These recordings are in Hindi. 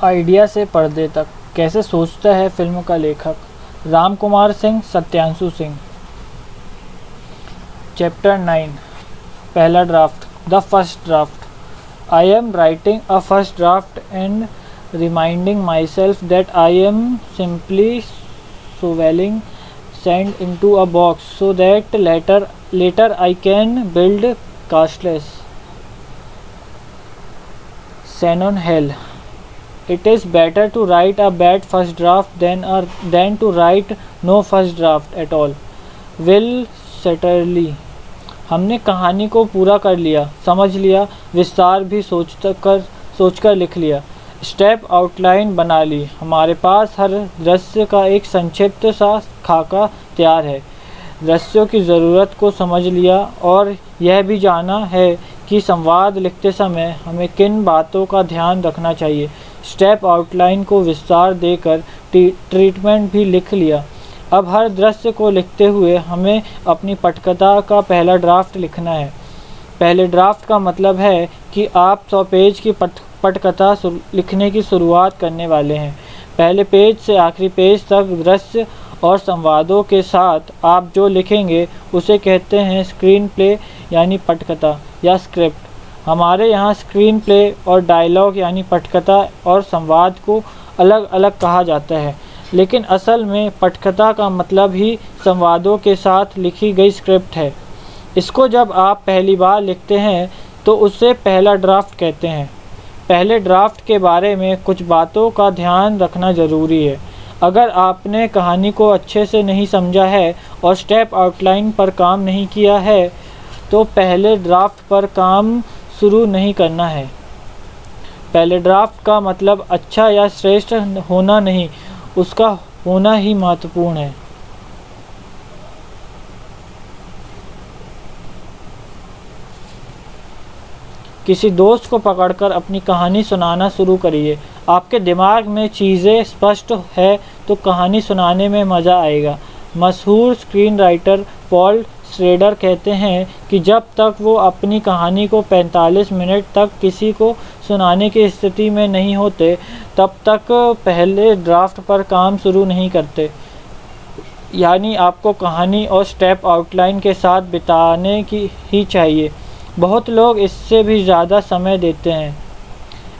आइडिया से पर्दे तक कैसे सोचता है फिल्म का लेखक। राम कुमार सिंह, सत्यांशु सिंह। चैप्टर 9, पहला draft, the first draft. I am writing a first draft and reminding myself that I am simply shoveling sand into a box so that later I can build castles. Shannon Hale. It is better to write a bad first draft than to write no first draft at all. Will Satterley. हमने कहानी को पूरा कर लिया, समझ लिया, विस्तार भी सोचकर लिख लिया, स्टेप आउटलाइन बना ली। हमारे पास हर दृश्य का एक संक्षिप्त सा खाका तैयार है। दृश्यों की ज़रूरत को समझ लिया और यह भी जाना है कि संवाद लिखते समय हमें किन बातों का ध्यान रखना चाहिए। स्टेप आउटलाइन को विस्तार देकर ट्रीटमेंट भी लिख लिया। अब हर दृश्य को लिखते हुए हमें अपनी पटकथा का पहला ड्राफ्ट लिखना है। पहले ड्राफ्ट का मतलब है कि आप 100 पेज की पटकथा लिखने की शुरुआत करने वाले हैं। पहले पेज से आखिरी पेज तक दृश्य और संवादों के साथ आप जो लिखेंगे उसे कहते हैं स्क्रीन प्ले यानी पटकथा या स्क्रिप्ट। हमारे यहाँ स्क्रीन प्ले और डायलॉग यानी पटकथा और संवाद को अलग अलग कहा जाता है, लेकिन असल में पटकथा का मतलब ही संवादों के साथ लिखी गई स्क्रिप्ट है। इसको जब आप पहली बार लिखते हैं तो उसे पहला ड्राफ्ट कहते हैं। पहले ड्राफ्ट के बारे में कुछ बातों का ध्यान रखना ज़रूरी है। अगर आपने कहानी को अच्छे से नहीं समझा है और स्टेप आउटलाइन पर काम नहीं किया है तो पहले ड्राफ्ट पर काम शुरू नहीं करना है। पहले ड्राफ्ट का मतलब अच्छा या श्रेष्ठ होना नहीं, उसका होना ही महत्वपूर्ण है। किसी दोस्त को पकड़कर अपनी कहानी सुनाना शुरू करिए। आपके दिमाग में चीज़ें स्पष्ट है तो कहानी सुनाने में मज़ा आएगा। मशहूर स्क्रीन राइटर पॉल श्रेडर कहते हैं कि जब तक वो अपनी कहानी को 45 मिनट तक किसी को सुनाने की स्थिति में नहीं होते तब तक पहले ड्राफ्ट पर काम शुरू नहीं करते। यानी आपको कहानी और स्टेप आउटलाइन के साथ बिताने की ही चाहिए। बहुत लोग इससे भी ज़्यादा समय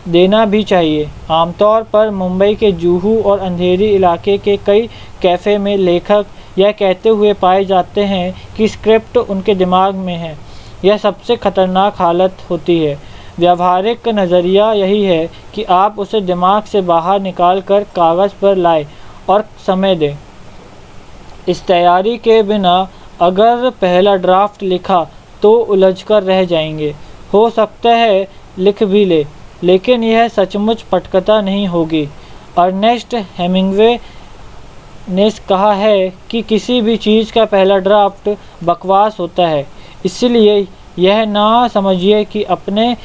देना भी चाहिए। आमतौर पर मुंबई के जुहू और अंधेरी इलाके के कई कैफ़े में लेखक यह कहते हुए पाए जाते हैं कि स्क्रिप्ट उनके दिमाग में है। यह सबसे खतरनाक हालत होती है। व्यावहारिक नज़रिया यही है कि आप उसे दिमाग से बाहर निकाल कर कागज़ पर लाएं और समय दें। इस तैयारी के बिना अगर पहला ड्राफ्ट लिखा तो उलझकर रह जाएंगे। हो सकता है लिख भी ले, लेकिन यह सचमुच पटकथा नहीं होगी। अर्नेस्ट हेमिंग्वे ने कहा है कि किसी भी चीज़ का पहला ड्राफ्ट बकवास होता है। इसलिए यह ना समझिए कि आपने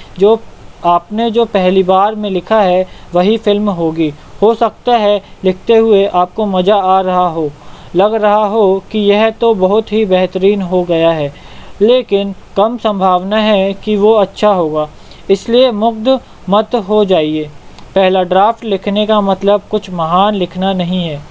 जो पहली बार में लिखा है वही फिल्म होगी। हो सकता है लिखते हुए आपको मज़ा आ रहा हो, लग रहा हो कि यह तो बहुत ही बेहतरीन हो गया है, लेकिन कम संभावना है कि वो अच्छा होगा। इसलिए मुग्ध मत हो जाइए। पहला ड्राफ्ट लिखने का मतलब कुछ महान लिखना नहीं है।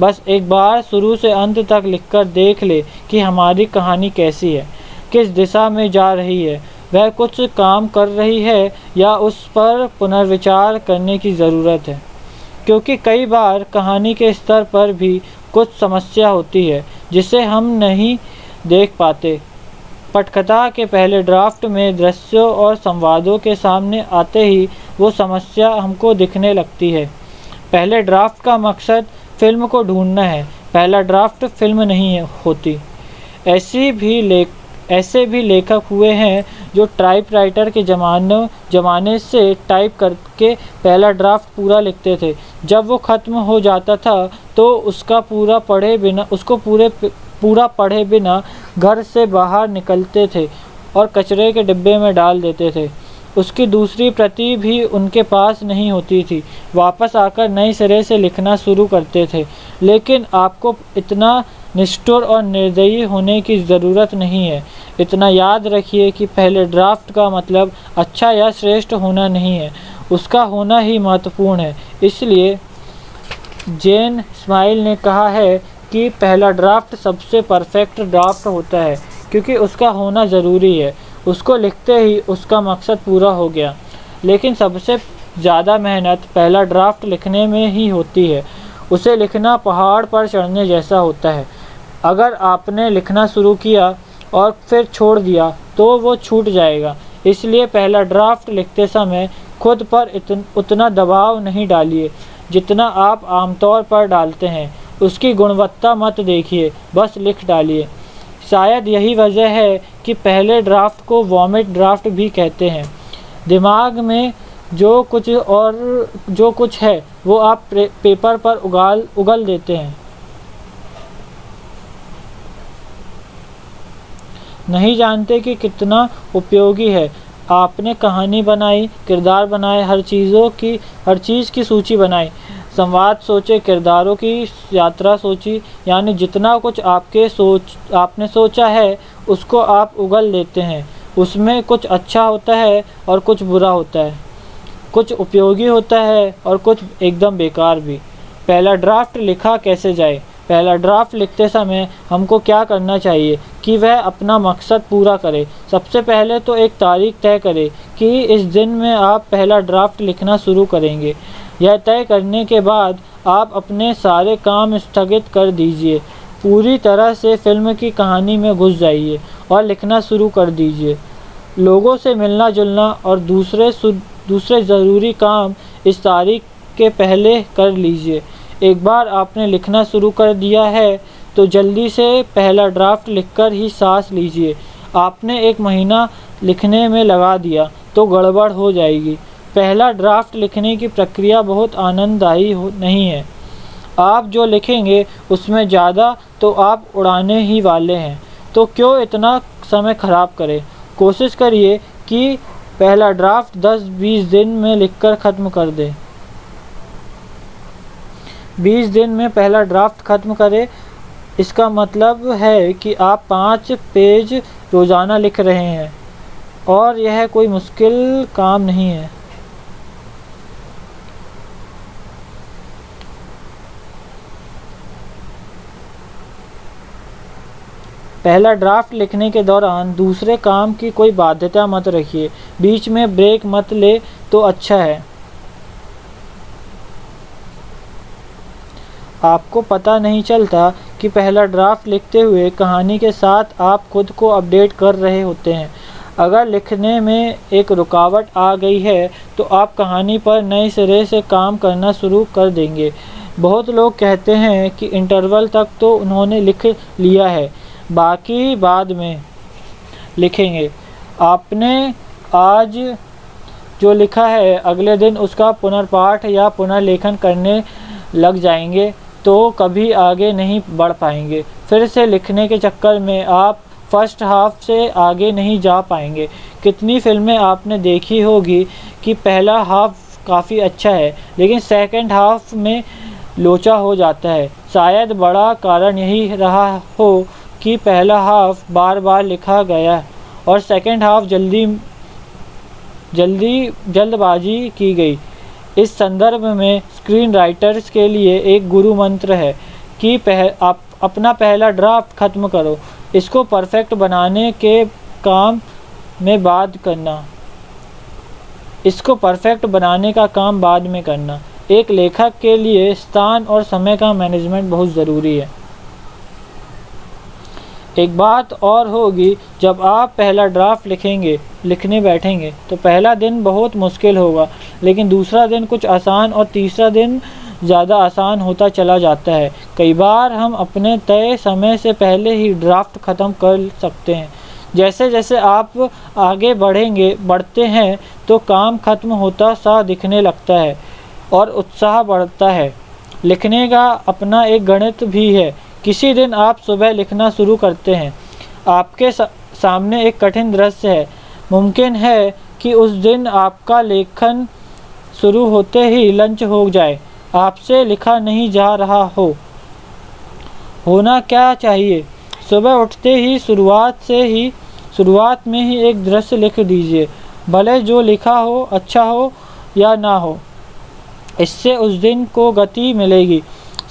बस एक बार शुरू से अंत तक लिखकर देख ले कि हमारी कहानी कैसी है, किस दिशा में जा रही है, वह कुछ काम कर रही है या उस पर पुनर्विचार करने की ज़रूरत है। क्योंकि कई बार कहानी के स्तर पर भी कुछ समस्या होती है जिसे हम नहीं देख पाते। पटकथा के पहले ड्राफ्ट में दृश्यों और संवादों के सामने आते ही वो समस्या हमको दिखने लगती है। पहले ड्राफ्ट का मकसद फिल्म को ढूंढना है। पहला ड्राफ्ट फिल्म नहीं होती। ऐसे भी लेखक हुए हैं जो टाइपराइटर के ज़माने से टाइप करके पहला ड्राफ्ट पूरा लिखते थे। जब वो ख़त्म हो जाता था तो उसको पूरा पढ़े बिना घर से बाहर निकलते थे और कचरे के डिब्बे में डाल देते थे। उसकी दूसरी प्रति भी उनके पास नहीं होती थी। वापस आकर नए सिरे से लिखना शुरू करते थे। लेकिन आपको इतना निष्ठुर और निर्दयी होने की ज़रूरत नहीं है। इतना याद रखिए कि पहले ड्राफ्ट का मतलब अच्छा या श्रेष्ठ होना नहीं है, उसका होना ही महत्वपूर्ण है। इसलिए जेन स्माइल ने कहा है कि पहला ड्राफ्ट सबसे परफेक्ट ड्राफ्ट होता है क्योंकि उसका होना ज़रूरी है। उसको लिखते ही उसका मकसद पूरा हो गया। लेकिन सबसे ज़्यादा मेहनत पहला ड्राफ्ट लिखने में ही होती है। उसे लिखना पहाड़ पर चढ़ने जैसा होता है। अगर आपने लिखना शुरू किया और फिर छोड़ दिया तो वो छूट जाएगा। इसलिए पहला ड्राफ्ट लिखते समय खुद पर उतना दबाव नहीं डालिए जितना आप आमतौर पर डालते हैं। उसकी गुणवत्ता मत देखिए, बस लिख डालिए। शायद यही वजह है कि पहले ड्राफ्ट को वॉमिट ड्राफ्ट भी कहते हैं। दिमाग में जो कुछ है वो आप पेपर पर उगल देते हैं। नहीं जानते कि कितना उपयोगी है। आपने कहानी बनाई, किरदार बनाए, हर चीज़ की सूची बनाई, संवाद सोचे, किरदारों की यात्रा सोची, यानी जितना कुछ आपने सोचा है उसको आप उगल देते हैं। उसमें कुछ अच्छा होता है और कुछ बुरा होता है, कुछ उपयोगी होता है और कुछ एकदम बेकार भी। पहला ड्राफ्ट लिखा कैसे जाए? पहला ड्राफ्ट लिखते समय हमको क्या करना चाहिए कि वह अपना मकसद पूरा करे। सबसे पहले तो एक तारीख तय करें कि इस दिन में आप पहला ड्राफ्ट लिखना शुरू करेंगे। यह तय करने के बाद आप अपने सारे काम स्थगित कर दीजिए, पूरी तरह से फिल्म की कहानी में घुस जाइए और लिखना शुरू कर दीजिए। लोगों से मिलना जुलना और दूसरे ज़रूरी काम इस तारीख के पहले कर लीजिए। एक बार आपने लिखना शुरू कर दिया है तो जल्दी से पहला ड्राफ्ट लिखकर ही सांस लीजिए। आपने एक महीना लिखने में लगा दिया तो गड़बड़ हो जाएगी। पहला ड्राफ्ट लिखने की प्रक्रिया बहुत आनंददायी नहीं है। आप जो लिखेंगे उसमें ज़्यादा तो आप उड़ाने ही वाले हैं, तो क्यों इतना समय खराब करें। कोशिश करिए कि पहला ड्राफ्ट 10-20 दिन में लिखकर ख़त्म कर दें। 20 दिन में पहला ड्राफ्ट ख़त्म करें, इसका मतलब है कि आप 5 पेज रोज़ाना लिख रहे हैं और यह कोई मुश्किल काम नहीं है। पहला ड्राफ्ट लिखने के दौरान दूसरे काम की कोई बाध्यता मत रखिए। बीच में ब्रेक मत ले तो अच्छा है। आपको पता नहीं चलता कि पहला ड्राफ्ट लिखते हुए कहानी के साथ आप खुद को अपडेट कर रहे होते हैं। अगर लिखने में एक रुकावट आ गई है तो आप कहानी पर नए सिरे से काम करना शुरू कर देंगे। बहुत लोग कहते हैं कि इंटरवल तक तो उन्होंने लिख लिया है, बाकी बाद में लिखेंगे। आपने आज जो लिखा है अगले दिन उसका पुनर्पाठ या पुनर्लेखन करने लग जाएंगे तो कभी आगे नहीं बढ़ पाएंगे। फिर से लिखने के चक्कर में आप फर्स्ट हाफ से आगे नहीं जा पाएंगे। कितनी फिल्में आपने देखी होगी कि पहला हाफ काफ़ी अच्छा है लेकिन सेकंड हाफ में लोचा हो जाता है। शायद बड़ा कारण यही रहा हो कि पहला हाफ बार बार लिखा गया और सेकंड हाफ जल्दबाजी की गई। इस संदर्भ में स्क्रीन राइटर्स के लिए एक गुरु मंत्र है कि आप अपना पहला ड्राफ्ट ख़त्म करो, इसको परफेक्ट बनाने के काम में का काम बाद में करना। एक लेखक के लिए स्थान और समय का मैनेजमेंट बहुत ज़रूरी है। एक बात और होगी, जब आप पहला ड्राफ्ट लिखने बैठेंगे तो पहला दिन बहुत मुश्किल होगा, लेकिन दूसरा दिन कुछ आसान और तीसरा दिन ज़्यादा आसान होता चला जाता है। कई बार हम अपने तय समय से पहले ही ड्राफ्ट ख़त्म कर सकते हैं। जैसे जैसे आप आगे बढ़ते हैं तो काम ख़त्म होता सा दिखने लगता है और उत्साह बढ़ता है। लिखने का अपना एक गणित भी है। किसी दिन आप सुबह लिखना शुरू करते हैं, आपके सामने एक कठिन दृश्य है। मुमकिन है कि उस दिन आपका लेखन शुरू होते ही लंच हो जाए, आपसे लिखा नहीं जा रहा हो। होना क्या चाहिए? सुबह उठते ही शुरुआत में ही एक दृश्य लिख दीजिए। भले जो लिखा हो अच्छा हो या ना हो। इससे उस दिन को गति मिलेगी।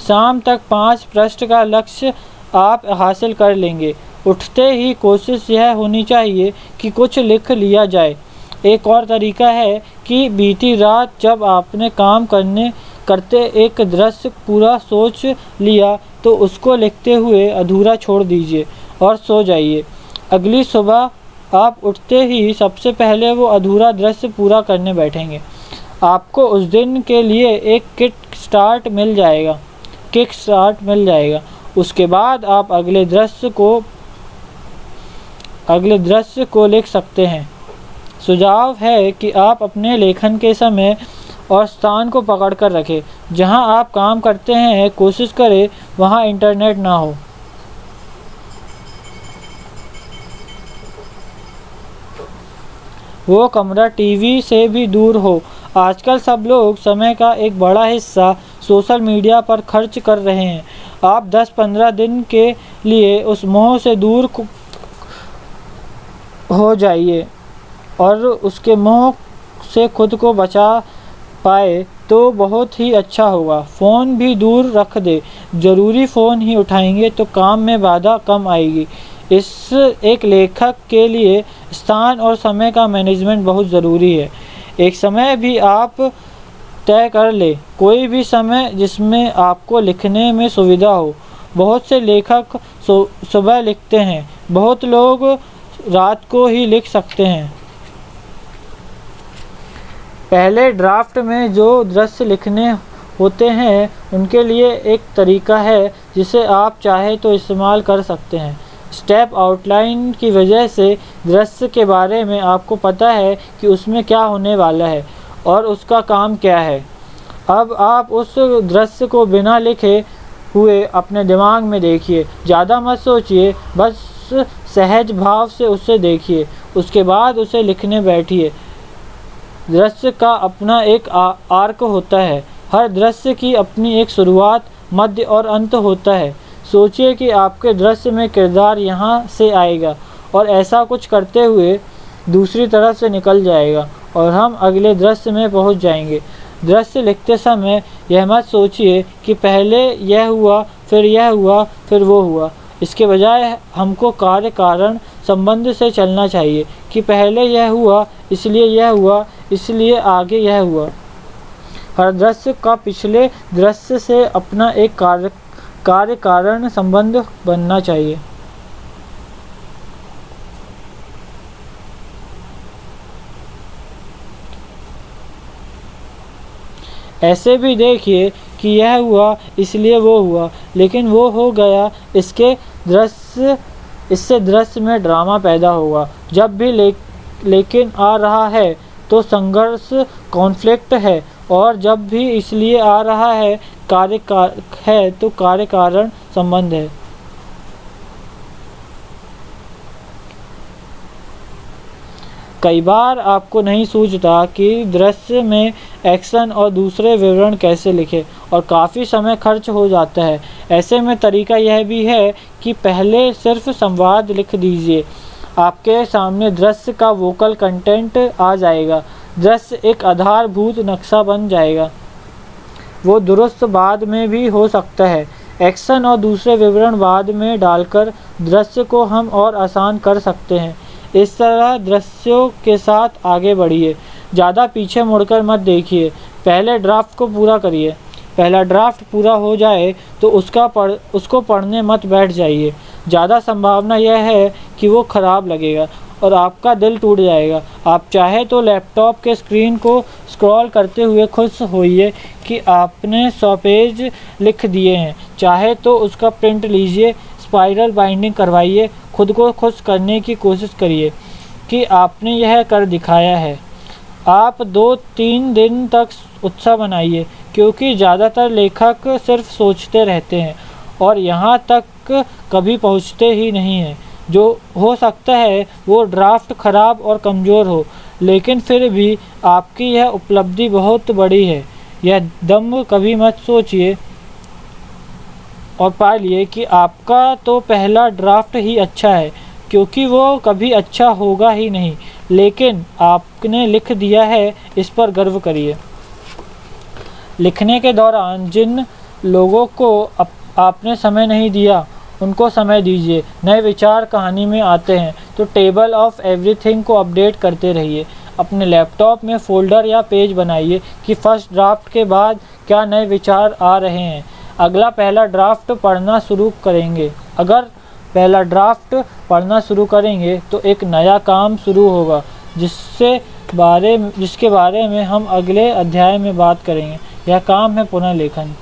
शाम तक 5 पृष्ठ का लक्ष्य आप हासिल कर लेंगे। उठते ही कोशिश यह होनी चाहिए कि कुछ लिख लिया जाए। एक और तरीका है कि बीती रात जब आपने काम करते एक दृश्य पूरा सोच लिया तो उसको लिखते हुए अधूरा छोड़ दीजिए और सो जाइए। अगली सुबह आप उठते ही सबसे पहले वो अधूरा दृश्य पूरा करने बैठेंगे। आपको उस दिन के लिए एक किक स्टार्ट मिल जाएगा। उसके बाद आप अगले दृश्य को लिख सकते हैं। सुझाव है कि आप अपने लेखन के समय और स्थान को पकड़ कर रखें। जहां आप काम करते हैं कोशिश करें वहां इंटरनेट ना हो। वो कमरा टीवी से भी दूर हो। आजकल सब लोग समय का एक बड़ा हिस्सा सोशल मीडिया पर खर्च कर रहे हैं। आप 10-15 दिन के लिए उस मोह से दूर हो जाइए और उसके मोह से खुद को बचा पाए तो बहुत ही अच्छा होगा। फ़ोन भी दूर रख दे। ज़रूरी फ़ोन ही उठाएंगे तो काम में बाधा कम आएगी। एक लेखक के लिए स्थान और समय का मैनेजमेंट बहुत ज़रूरी है। एक समय भी आप तय कर ले, कोई भी समय जिसमें आपको लिखने में सुविधा हो। बहुत से लेखक सुबह लिखते हैं, बहुत लोग रात को ही लिख सकते हैं। पहले ड्राफ्ट में जो दृश्य लिखने होते हैं उनके लिए एक तरीका है जिसे आप चाहे तो इस्तेमाल कर सकते हैं। स्टेप आउटलाइन की वजह से दृश्य के बारे में आपको पता है कि उसमें क्या होने वाला है और उसका काम क्या है। अब आप उस दृश्य को बिना लिखे हुए अपने दिमाग में देखिए। ज़्यादा मत सोचिए, बस सहज भाव से उसे देखिए। उसके बाद उसे लिखने बैठिए। दृश्य का अपना एक आर्क होता है। हर दृश्य की अपनी एक शुरुआत, मध्य और अंत होता है। सोचिए कि आपके दृश्य में किरदार यहाँ से आएगा और ऐसा कुछ करते हुए दूसरी तरफ से निकल जाएगा और हम अगले दृश्य में पहुँच जाएंगे। दृश्य लिखते समय यह मत सोचिए कि पहले यह हुआ, फिर यह हुआ, फिर वो हुआ। इसके बजाय हमको कार्य कारण संबंध से चलना चाहिए कि पहले यह हुआ, इसलिए यह हुआ, इसलिए आगे यह हुआ। हर दृश्य का पिछले दृश्य से अपना एक कार्य कारण संबंध बनना चाहिए। ऐसे भी देखिए कि यह हुआ इसलिए वो हुआ, लेकिन वो हो गया इससे दृश्य में ड्रामा पैदा होगा। जब भी लेकिन आ रहा है तो संघर्ष कॉन्फ्लिक्ट है, और जब भी इसलिए आ रहा है तो कार्य कारण संबंध है। कई बार आपको नहीं सूझता कि दृश्य में एक्शन और दूसरे विवरण कैसे लिखें और काफ़ी समय खर्च हो जाता है। ऐसे में तरीका यह भी है कि पहले सिर्फ संवाद लिख दीजिए। आपके सामने दृश्य का वोकल कंटेंट आ जाएगा। दृश्य एक आधारभूत नक्शा बन जाएगा। वो दुरुस्त बाद में भी हो सकता है। एक्शन और दूसरे विवरण बाद में डालकर दृश्य को हम और आसान कर सकते हैं। इस तरह दृश्यों के साथ आगे बढ़िए। ज़्यादा पीछे मुड़कर मत देखिए। पहले ड्राफ्ट को पूरा करिए। पहला ड्राफ्ट पूरा हो जाए तो उसको पढ़ने मत बैठ जाइए। ज़्यादा संभावना यह है कि वो ख़राब लगेगा और आपका दिल टूट जाएगा। आप चाहे तो लैपटॉप के स्क्रीन को स्क्रॉल करते हुए खुश होइए कि आपने 100 पेज लिख दिए हैं। चाहे तो उसका प्रिंट लीजिए, स्पाइरल बाइंडिंग करवाइए। खुद को खुश करने की कोशिश करिए कि आपने यह कर दिखाया है। आप 2-3 दिन तक उत्साह बनाइए, क्योंकि ज़्यादातर लेखक सिर्फ सोचते रहते हैं और यहाँ तक कभी पहुँचते ही नहीं हैं। जो हो सकता है वो ड्राफ्ट ख़राब और कमज़ोर हो, लेकिन फिर भी आपकी यह उपलब्धि बहुत बड़ी है। यह दम कभी मत सोचिए और पा लिए कि आपका तो पहला ड्राफ्ट ही अच्छा है, क्योंकि वो कभी अच्छा होगा ही नहीं। लेकिन आपने लिख दिया है, इस पर गर्व करिए। लिखने के दौरान जिन लोगों को आपने समय नहीं दिया, उनको समय दीजिए। नए विचार कहानी में आते हैं तो टेबल ऑफ एवरीथिंग को अपडेट करते रहिए। अपने लैपटॉप में फ़ोल्डर या पेज बनाइए कि फर्स्ट ड्राफ्ट के बाद क्या नए विचार आ रहे हैं। अगला पहला ड्राफ्ट पढ़ना शुरू करेंगे। अगर पहला ड्राफ्ट पढ़ना शुरू करेंगे तो एक नया काम शुरू होगा जिसके बारे में हम अगले अध्याय में बात करेंगे। यह काम है पुनः लेखन।